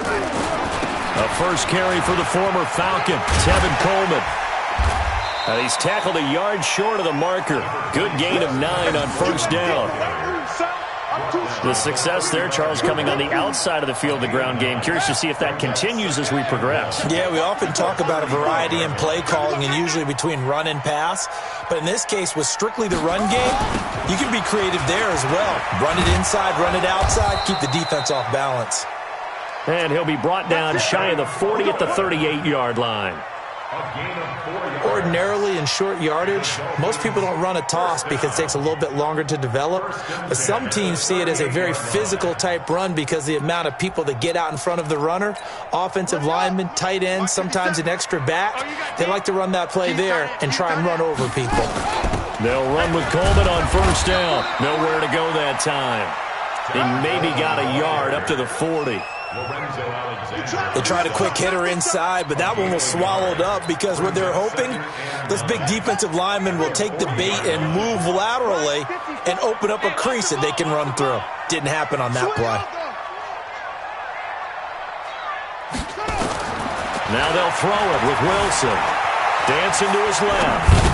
A first carry for the former Falcon, Tevin Coleman. He's tackled a yard short of the marker. Good gain of 9 on first down. The success there, Charles, coming on the outside of the field, the ground game. Curious to see if that continues as we progress. Yeah, we often talk about a variety in play calling and usually between run and pass. But in this case, with strictly the run game, you can be creative there as well. Run it inside, run it outside, keep the defense off balance. And he'll be brought down shy of the 40 at the 38-yard line. Ordinarily in short yardage, most people don't run a toss because it takes a little bit longer to develop. But some teams see it as a very physical type run because the amount of people that get out in front of the runner, offensive linemen, tight ends, sometimes an extra back, they like to run that play there and try and run over people. They'll run with Coleman on first down. Nowhere to go that time. He maybe got a yard up to the 40. They tried a quick hitter inside, but that one was swallowed up because what they're hoping, those big defensive linemen will take the bait and move laterally and open up a crease that they can run through. Didn't happen on that play. Now they'll throw it with Wilson. Dancing to his left.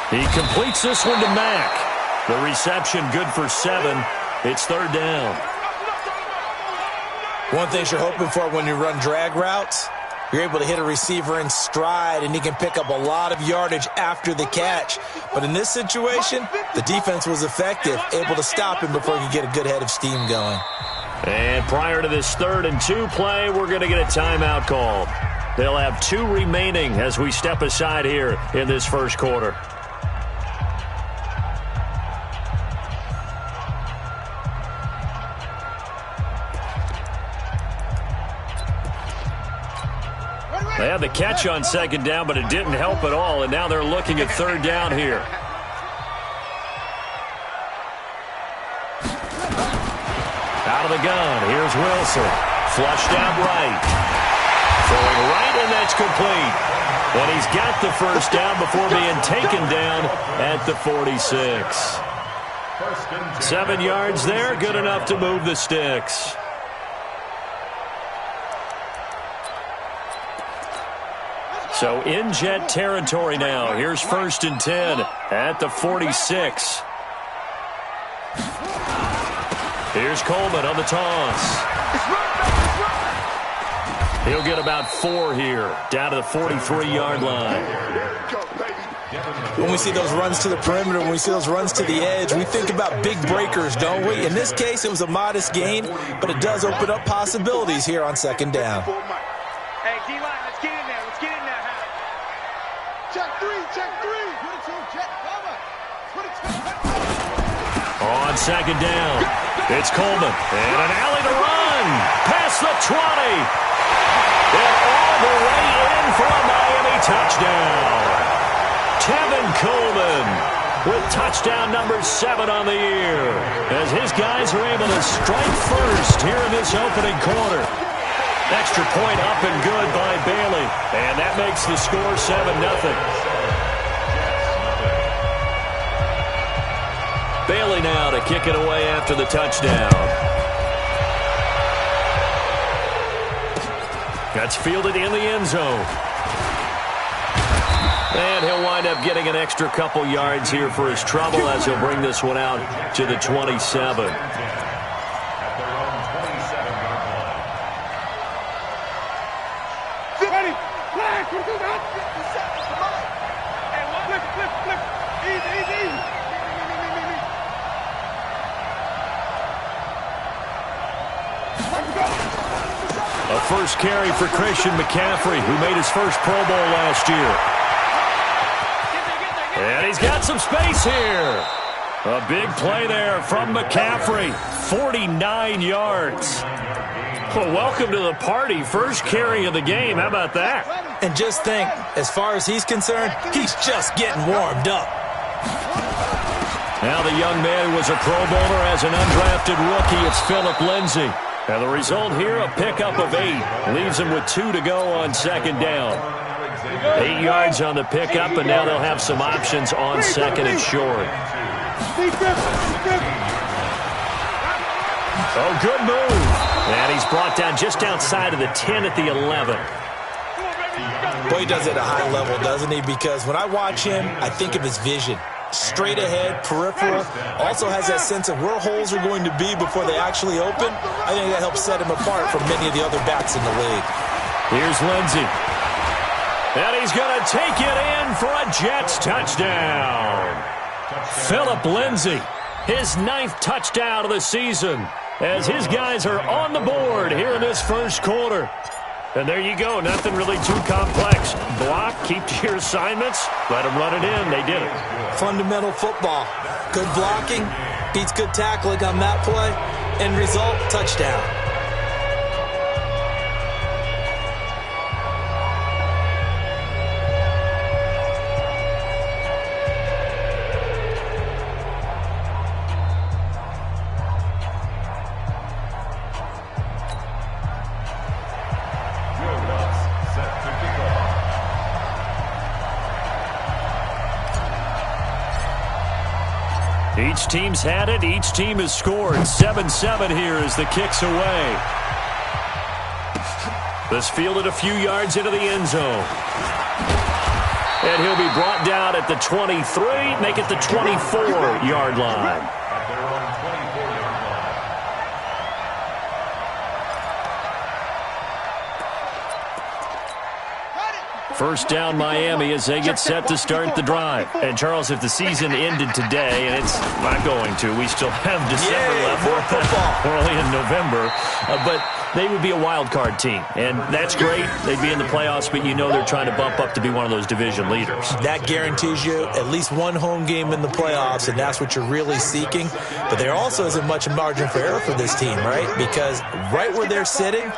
He completes this one to Mack. The reception good for 7. It's third down. One thing you're hoping for when you run drag routes, you're able to hit a receiver in stride, and he can pick up a lot of yardage after the catch. But in this situation, the defense was effective, able to stop him before he could get a good head of steam going. And prior to this 3rd and 2 play, we're going to get a timeout called. They'll have 2 remaining as we step aside here in this first quarter. They had the catch on second down, but it didn't help at all, and now they're looking at third down here. Out of the gun, here's Wilson. Flushed out right. Throwing right, and that's complete. And he's got the first down before being taken down at the 46. 7 yards there, good enough to move the sticks. So in Jet territory now. Here's 1st and 10 at the 46. Here's Coleman on the toss. He'll get about 4 here, down to the 43-yard line. When we see those runs to the perimeter, when we see those runs to the edge, we think about big breakers, don't we? In this case, it was a modest gain, but it does open up possibilities here on second down. Hey, D-line, let's get in there. Let's get in there. Check 3, check 3. 22, check, cover. 22. On second down, it's Coleman. And an alley to run. Past the 20. And all the way in for a Miami touchdown. Tevin Coleman with touchdown number 7 on the year. As his guys are able to strike first here in this opening quarter. Extra point up and good by Bailey. And that makes the score 7-0. Bailey now to kick it away after the touchdown. That's fielded in the end zone. And he'll wind up getting an extra couple yards here for his trouble as he'll bring this one out to the 27. A first carry for Christian McCaffrey, who made his first Pro Bowl last year. And he's got some space here. A big play there from McCaffrey. 49 yards. Well, welcome to the party. First carry of the game. How about that? And just think, as far as he's concerned, he's just getting warmed up. Now the young man who was a Pro Bowler as an undrafted rookie, it's Phillip Lindsay. And the result here, a pickup of 8. Leaves him with 2 to go on second down. 8 yards on the pickup, and now they'll have some options on second and short. Oh, good move. And he's brought down just outside of the 10 at the 11. Boy, he does it at a high level, doesn't he? Because when I watch him, I think of his vision. Straight ahead, peripheral, also has that sense of where holes are going to be before they actually open. I think that helps set him apart from many of the other backs in the league. Here's Lindsey. And he's going to take it in for a Jets touchdown. Phillip Lindsay, his 9th touchdown of the season, as his guys are on the board here in this first quarter. And there you go, nothing really too complex. Block, keep to your assignments, let them run it in. They did it. Fundamental football. Good blocking, beats good tackling on that play. End result, touchdown. Each team's had it. Each team has scored. 7-7 here as the kick's away. This fielded a few yards into the end zone. And he'll be brought down at the 23, make it the 24-yard line. First down, Miami, as they get set to start the drive. And, Charles, if the season ended today, and it's not going to, we still have December left. We're only in November. But they would be a wild card team. And that's great. They'd be in the playoffs, but you know they're trying to bump up to be one of those division leaders. That guarantees you at least one home game in the playoffs, and that's what you're really seeking. But there also isn't much margin for error for this team, right? Because right where they're sitting,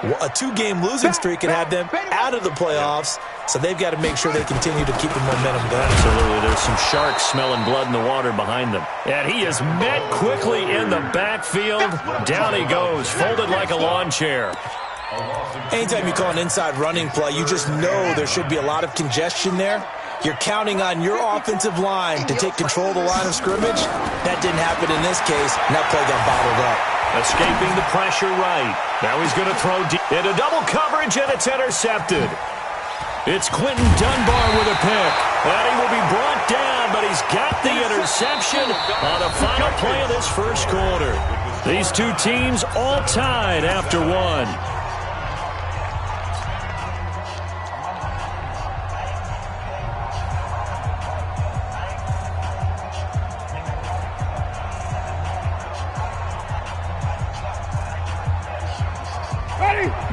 a 2-game losing streak could have them out of the playoffs, so they've got to make sure they continue to keep the momentum going. Absolutely. There's some sharks smelling blood in the water behind them. And he is met quickly in the backfield. Down he goes, folded like a lawn chair. Anytime you call an inside running play, you just know there should be a lot of congestion there. You're counting on your offensive line to take control of the line of scrimmage. That didn't happen in this case, and that play got bottled up. Escaping the pressure right. Now he's going to throw deep into double coverage, and it's intercepted. It's Quentin Dunbar with a pick. And he will be brought down, but he's got the interception on the final play of this first quarter. These two teams all tied after one.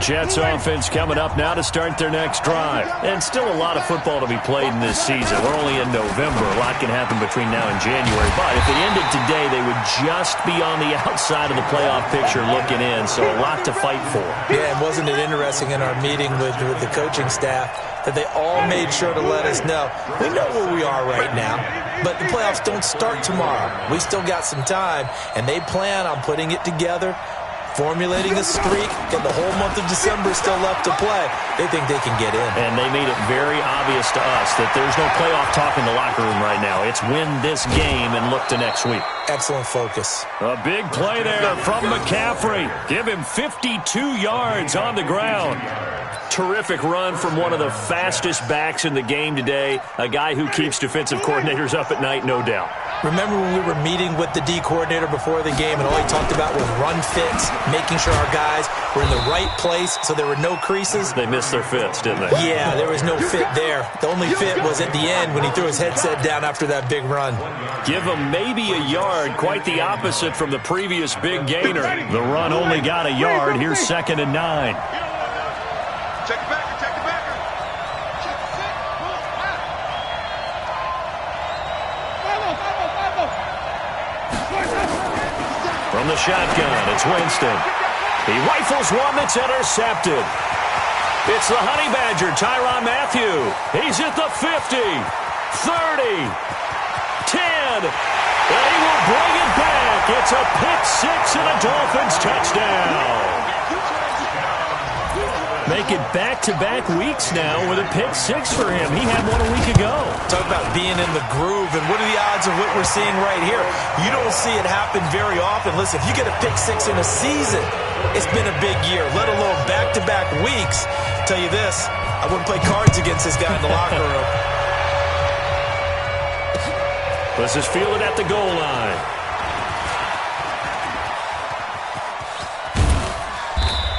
Jets offense coming up now to start their next drive. And still a lot of football to be played in this season. We're only in November. A lot can happen between now and January. But if it ended today, they would just be on the outside of the playoff picture looking in. So a lot to fight for. Yeah, and wasn't it interesting in our meeting with the coaching staff that they all made sure to let us know, we know where we are right now, but the playoffs don't start tomorrow. We still got some time, and they plan on putting it together, formulating a streak, and the whole month of December still left to play. They think they can get in. And they made it very obvious to us that there's no playoff talk in the locker room right now. It's win this game and look to next week. Excellent focus. A big play there from McCaffrey. Give him 52 yards on the ground. Terrific run from one of the fastest backs in the game today. A guy who keeps defensive coordinators up at night, no doubt. Remember when we were meeting with the D coordinator before the game and all he talked about was run fits, making sure our guys were in the right place so there were no creases? They missed their fits, didn't they? Yeah, there was no fit there. The only fit was at the end when he threw his headset down after that big run. Give him maybe a yard, quite the opposite from the previous big gainer. The run only got a yard. Here's 2nd and 9. Check it back, check it back. From the shotgun, it's Winston. He rifles one that's intercepted. It's the Honey Badger, Tyrann Mathieu. He's at the 50, 30, 10, and he will bring it back. It's a pick six and a Dolphins touchdown. make it back-to-back weeks now with a pick six for him. He had one a week ago. Talk about being in the groove, and what are the odds of what we're seeing right here? You don't see it happen very often. Listen, if you get a pick six in a season, it's been a big year, let alone back-to-back weeks. I'll tell you this, I wouldn't play cards against this guy in the locker room. This is fielded at the goal line.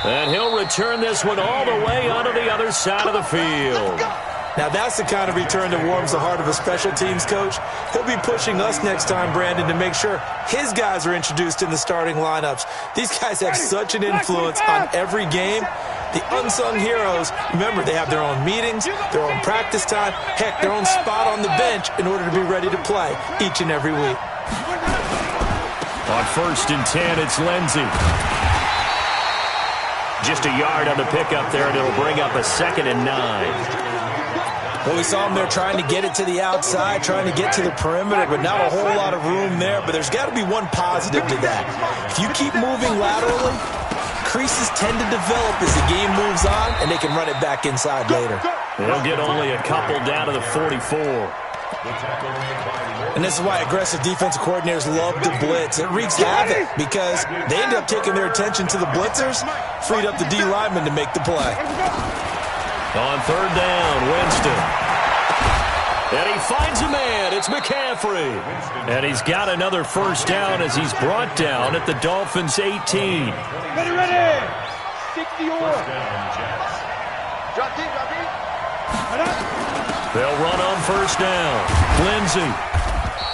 And he'll return this one all the way onto the other side of the field. Now that's the kind of return that warms the heart of a special teams coach. He'll be pushing us next time, Brandon, to make sure his guys are introduced in the starting lineups. These guys have such an influence on every game. The unsung heroes, remember, they have their own meetings, their own practice time, heck, their own spot on the bench in order to be ready to play each and every week. On 1st and 10, it's Lindsey. Just a yard on the pickup there, and it'll bring up a 2nd and 9. Well, we saw him there trying to get it to the outside, trying to get to the perimeter, but not a whole lot of room there. But there's got to be one positive to that. If you keep moving laterally, creases tend to develop as the game moves on, and they can run it back inside later. They'll get only a couple down to the 44. And this is why aggressive defensive coordinators love to blitz. It wreaks havoc because they end up taking their attention to the blitzers, freed up the D lineman to make the play. On 3rd down, Winston. And he finds a man. It's McCaffrey. And he's got another 1st down as he's brought down at the Dolphins' 18. Ready. 60 or. Drop deep. They'll run on 1st down. Lindsey.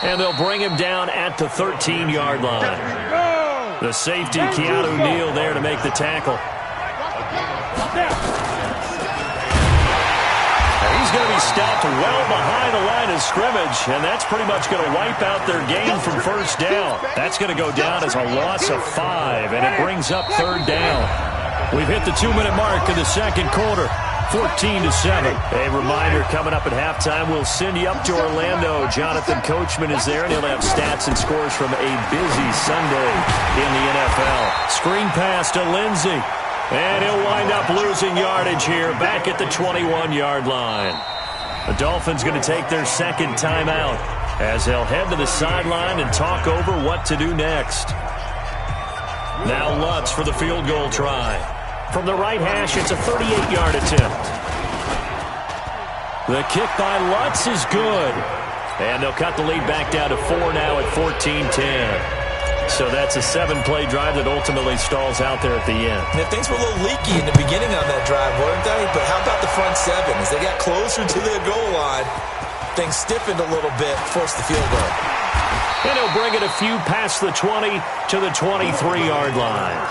And they'll bring him down at the 13-yard line. The safety, Keanu Neal, there to make the tackle. He's going to be stopped well behind the line of scrimmage, and that's pretty much going to wipe out their game from 1st down. That's going to go down as a loss of 5, and it brings up 3rd down. We've hit the 2-minute mark in the 2nd quarter. 14-7. A reminder, coming up at halftime, we'll send you up to Orlando. Jonathan Coachman is there, and he'll have stats and scores from a busy Sunday in the NFL. Screen pass to Lindsey. And he'll wind up losing yardage here back at the 21-yard line. The Dolphins going to take their 2nd timeout as they'll head to the sideline and talk over what to do next. Now Lutz for the field goal try. From the right hash, it's a 38-yard attempt. The kick by Lutz is good. And they'll cut the lead back down to 4 now at 14-10. So that's a 7-play drive that ultimately stalls out there at the end. Yeah, things were a little leaky in the beginning on that drive, weren't they? But how about the front 7? As they got closer to the goal line, things stiffened a little bit, forced the field goal. And he'll bring it a few past the 20 to the 23-yard line.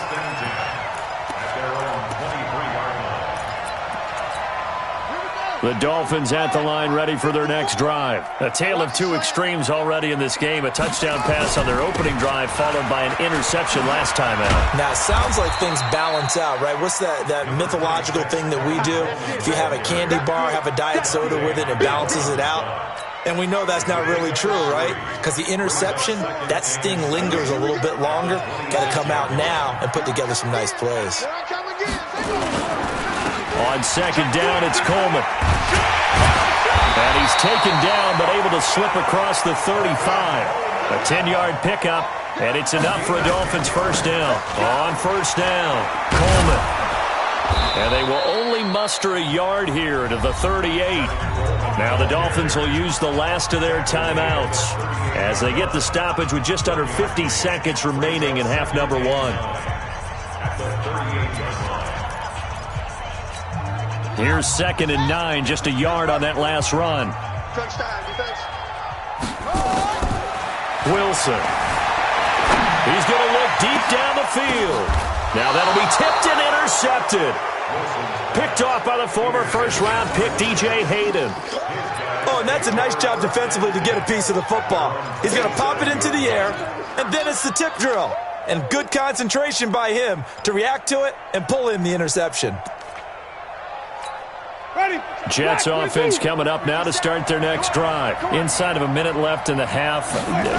The Dolphins at the line, ready for their next drive. A tale of 2 extremes already in this game. A touchdown pass on their opening drive, followed by an interception last time out. Now, it sounds like things balance out, right? What's that mythological thing that we do? If you have a candy bar, have a diet soda with it, it balances it out. And we know that's not really true, right? Because the interception, that sting lingers a little bit longer. Got to come out now and put together some nice plays. On 2nd down, it's Coleman. And he's taken down, but able to slip across the 35. A 10-yard pickup, and it's enough for a Dolphins 1st down. On 1st down, Coleman. And they will only muster a yard here to the 38. Now the Dolphins will use the last of their timeouts as they get the stoppage with just under 50 seconds remaining in half number 1. Here's 2nd and 9, just a yard on that last run. Wilson. He's going to look deep down the field. Now that'll be tipped and intercepted. Picked off by the former 1st-round pick, DJ Hayden. Oh, and that's a nice job defensively to get a piece of the football. He's going to pop it into the air, and then it's the tip drill. And good concentration by him to react to it and pull in the interception. Jets offense coming up now to start their next drive. Inside of a minute left in the half,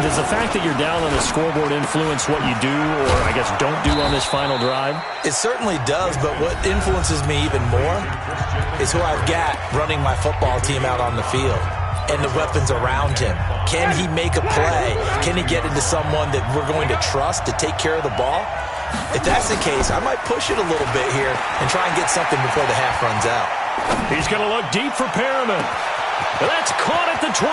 does the fact that you're down on the scoreboard influence what you do, or I guess don't do on this final drive? It certainly does, but what influences me even more is who I've got running my football team out on the field and the weapons around him. Can he make a play? Can he get into someone that we're going to trust to take care of the ball? If that's the case, I might push it a little bit here and try and get something before the half runs out. He's going to look deep for Perriman. That's caught at the 25.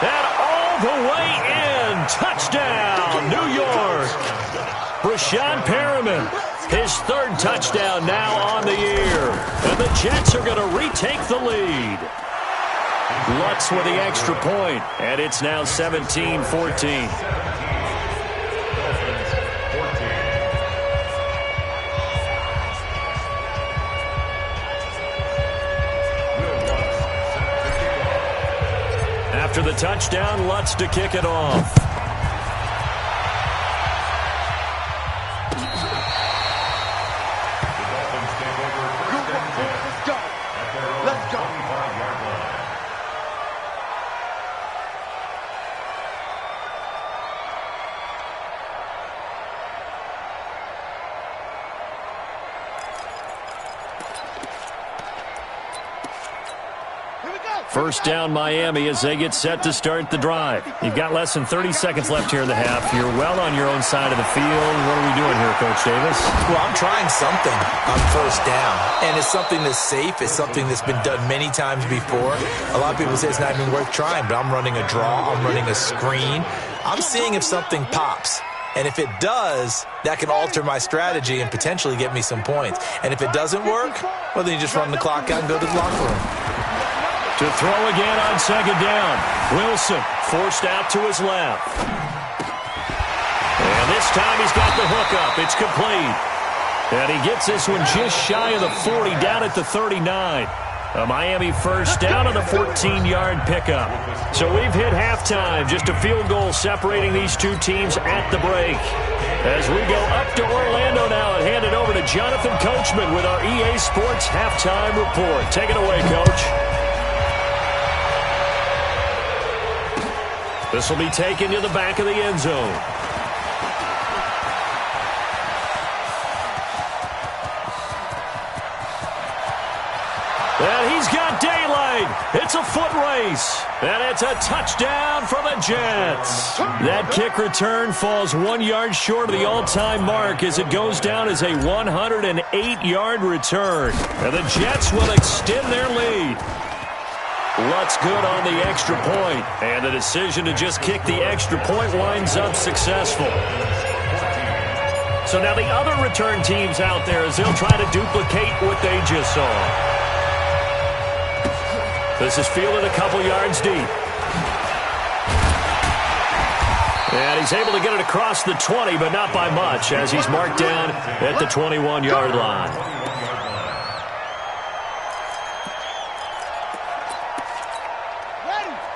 And all the way in. Touchdown, New York. Brashad Perriman, his third touchdown now on the year. And the Jets are going to retake the lead. Lutz with the extra point, and it's now 17-14. After the touchdown, Lutz to kick it off. Let's go. First down, Miami, as they get set to start the drive. You've got less than 30 seconds left here in the half. You're well on your own side of the field. What are we doing here, Coach Davis? Well, I'm trying something on first down, and it's something that's safe. It's something that's been done many times before. A lot of people say it's not even worth trying, but I'm running a draw. I'm running a screen. I'm seeing if something pops. And if it does, that can alter my strategy and potentially get me some points. And if it doesn't work, well, then you just run the clock out and go to the locker room. To throw again on second down. Wilson forced out to his left. And this time he's got the hook up. It's complete. And he gets this one just shy of the 40, down at the 39. A Miami first down on the 14-yard pickup. So we've hit halftime. Just a field goal separating these two teams at the break. As we go up to Orlando now and hand it over to Jonathan Coachman with our EA Sports halftime report. Take it away, Coach. This will be taken to the back of the end zone. And he's got daylight. It's a foot race. And it's a touchdown for the Jets. That kick return falls 1 yard short of the all-time mark as it goes down as a 108-yard return. And the Jets will extend their lead. Lutz good on the extra point, and the decision to just kick the extra point winds up successful. So now the other return teams out there as they'll try to duplicate what they just saw. This is fielded a couple yards deep. And he's able to get it across the 20, but not by much, as he's marked down at the 21-yard line.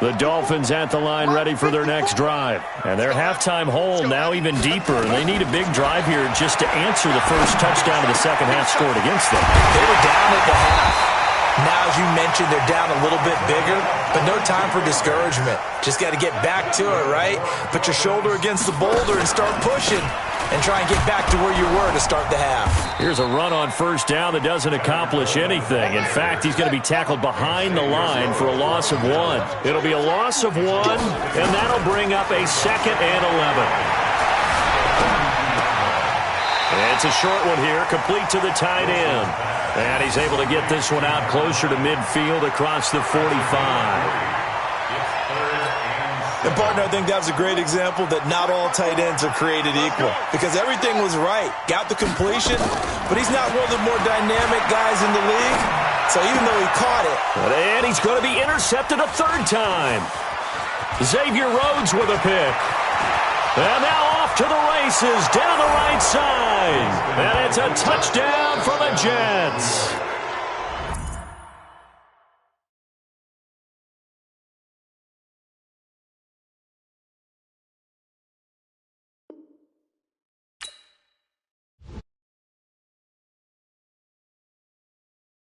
The Dolphins at the line ready for their next drive. And their halftime hole now even deeper. They need a big drive here just to answer the first touchdown of the second half scored against them. They were down at the half. Now, as you mentioned, they're down a little bit bigger, but no time for discouragement. Just got to get back to it, right? Put your shoulder against the boulder and start pushing and try and get back to where you were to start the half. Here's a run on first down that doesn't accomplish anything. In fact, he's going to be tackled behind the line for a loss of 1. It'll be a loss of 1, and that'll bring up a 2nd and 11. And it's a short one here, complete to the tight end. And he's able to get this one out closer to midfield across the 45. And, partner, I think that was a great example that not all tight ends are created equal because everything was right. Got the completion, but he's not one of the more dynamic guys in the league. So even though he caught it. And he's going to be intercepted a 3rd time. Xavier Rhodes with a pick. And now off to the races down the right side. And it's a touchdown for the Jets.